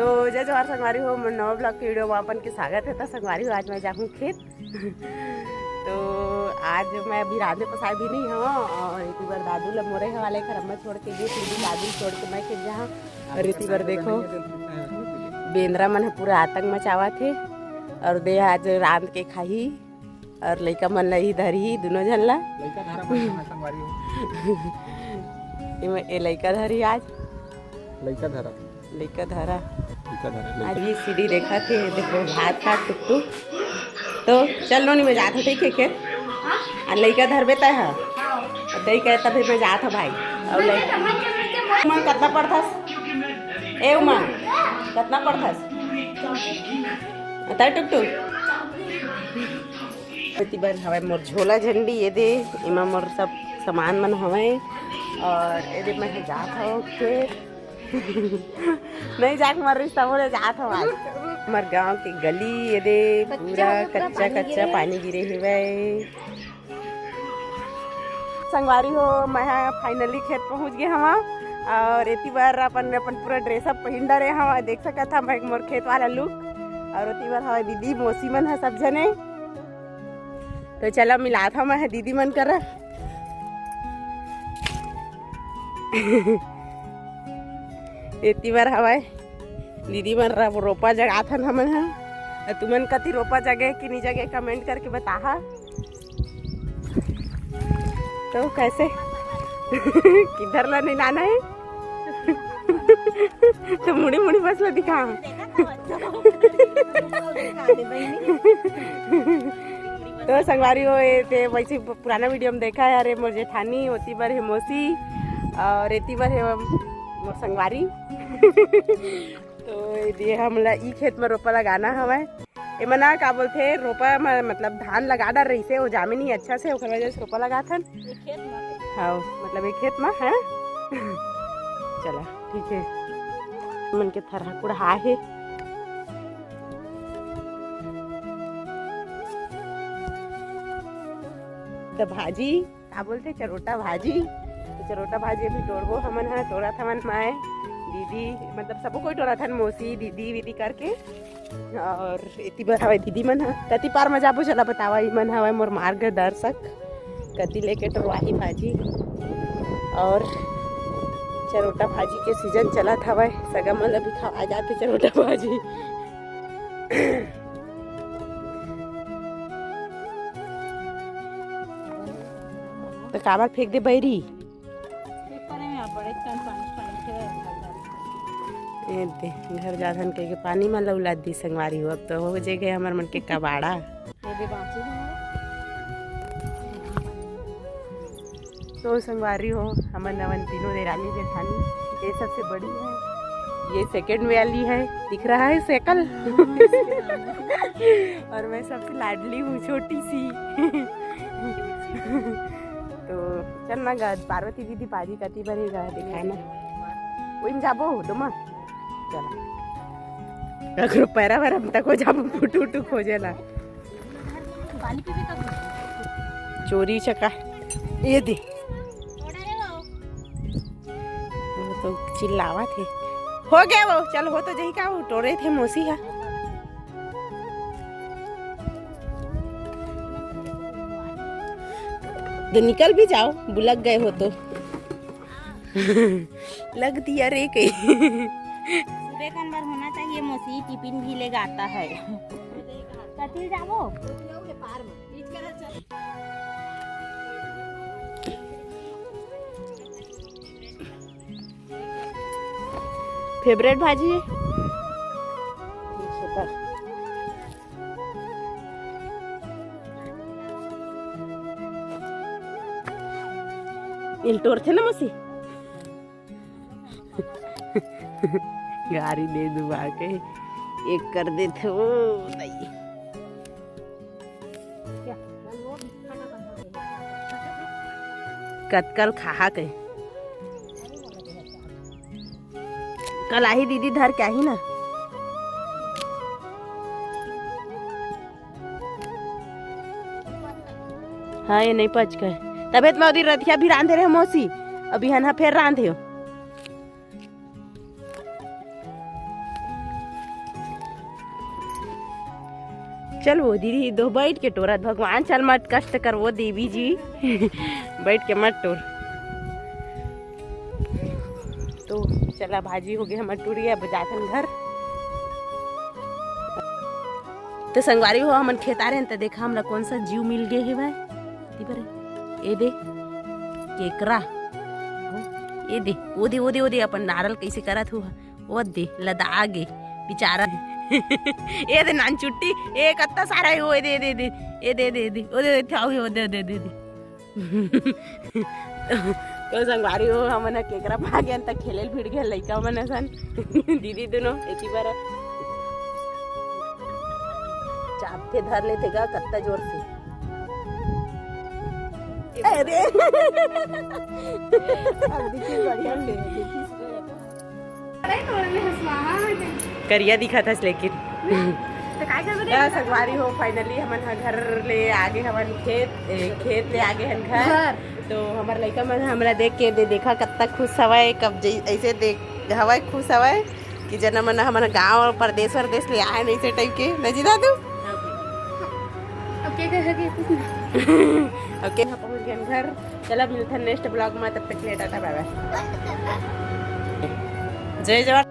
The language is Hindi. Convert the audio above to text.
तो जय जवाहर संगवारी हो, मैं नवा ब्लॉग के वीडियो में अपन के स्वागत है। तो संगवारी हो, आज मैं जाऊँ खेत। तो आज मैं अभी राधे पसाई भी नहीं हूँ और इतनी बार दादू ला मोरे वाले घर अम्मा छोड़ के गई, फिर दादू छोड़ के मैं खेत जहाँ। और इतनी बार देखो बेंद्रा मन पूरा आतंक मचावा थे और दे आज रांध के खाही और लइका मन लही धरी दोनों झन ला ये लइका धरी आज लइका धरा आज ये सीढ़ी देखा थे। देखो भात खा टुक टुक तो चल लो नहीं मैं जात हूँ ठीक है और लइका धर बेता है और दही कहता फिर मैं जात हूँ भाई। और लइका उमंग कितना पड़थस ए उमंग कितना पड़थस अतः टुक टुक बार हवा मोर झोला झंडी ये दे इमा मोर सब सामान मन हवे और ये दे मैं जात हूँ फिर नहीं जाक मर रही सब जात हूँ आज। हमारे गांव की गली ये दे पूरा कच्चा कच्चा पानी गिरे हुए। संगवारी हो मैं फाइनली खेत पहुंच गए हम और इतनी बार अपन पूरा ड्रेसअप पहन डरे हम देख सका था मैं मोर खेत वाला लुक। और इतनी बार हमारे दीदी मौसी मन है सब जने तो चला मिला था मैं दीदी मन कर इतनी बार हवा दीदी मन रोपा जगा था हमन है। तुमन कति रोपा जगह कि नहीं जगह कमेंट करके बता। तो कैसे किधर ला नहीं लाना है तो मुड़ी मुड़ी बस ला दिखा तो संगवारी हो ये वैसे पुराना वीडियो में देखा है। अरे मोर जेठानी होती बार है मौसी और इतनी बार है मोर संगवारी तो ये हमला ई खेत में रोपा लगाना हवा ये मना का बोलते रोपा मतलब धान लगा डर रही से वो जामे नहीं अच्छा से ओकर वजह से रोपा लगा था हाँ मतलब एक खेत में है। चला ठीक है मन के थरहा कुड़ा है तो भाजी क्या बोलते चरोटा भाजी तो चरोटा भाजी अभी तोड़बो हमन है तोड़ा था मन माए दीदी मतलब सबको कोई टोरा था मौसी दीदी वीदी करके और इतनी बार हवा दीदी मन है कति पार में जाबो चला बतावा ई मन हवा मोर मार्गदर्शक कति लेके टोरवाही भाजी और चरोटा भाजी के सीजन चला था भाई सगा मतलब भी खा आ जाते चरोटा भाजी। तो काबर फेंक दे बैरी दे घर जाधन के पानी में लौला दी संगवारी हो अब तो हो जगह हमार मन के कबाड़ा तो संगवारी हो हमार नवन तीनों देरानी जेठानी ये सबसे बड़ी है ये सेकंड वाली है दिख रहा है सेकल और मैं सबसे लाडली हूँ छोटी सी तो चल ना पार्वती दीदी पाजी कति भरेगा दिखाना वही जाबो दोमा चला अगर पैरा भर हम तक हो जाबो फुटू उटू खोजेला चोरी चका ये दे तो चिल्लावा थे हो गया वो चल हो तो जही का वो टोरे थे मौसी है तो निकल भी जाओ बुलक गए हो तो लग दिया रे कहीं सुबह का अंदर होना चाहिए मौसी टिफिन भी लेगा आता है कतिल जाओ फेवरेट भाजी है इल्टोर थे ना मौसी गाड़ी दे दुआ के एक कर देते वो नहीं कतकल खा के कल आई दीदी धर क्या ही ना हाँ ये नहीं पच गए तबियत में उधर रथिया भी रांधे रहे मौसी अभी हना फिर रांधे हो चल वो दीदी दो बैठ के टोरत भगवान चल मत कष्ट कर वो देवी जी बैठ के मत टोर। तो चला भाजी हो गई हमार टूरी अब जातन घर। तो संगवारी हो हमन खेता रहे तो देखा हमरा कौन सा जीव मिल गए है भाई ए दे केकरा ये दे ओ दे अपन नारल कैसे करत हुआ वो दे लदा गे बेचारा ये दे नान चुट्टी ए कत्ता सारा है वो दे दे दे ए दे दे दे ओ दे थाऊ हो दे दे दे तो संगवारी हो हमन केकरा भागे अंत खेलेल भिड़ गए लइका मन सन दीदी दोनों एती बार चापते धर लेते गा कत्ता जोर से अरे अब देखिए बढ़िया ले करिया दिखा था लेकिन तो काय करबे या संगवारी हो फाइनली हमन घर ले आगे हमन खेत ले आगे हन घर। तो हमार लइका मन हमरा देख के देखा कत्ता खुश हवय कब ऐसे देख हवय खुश हवय कि जना मन हमन गांव प्रदेश ले आए नहीं से टाइप के न जीदा तू ओके कह ओके हम पहुंच गए घर। चलो मिलते हैं नेक्स्ट ब्लॉग में, तब तक के लिए टाटा बाय बाय जय जवान।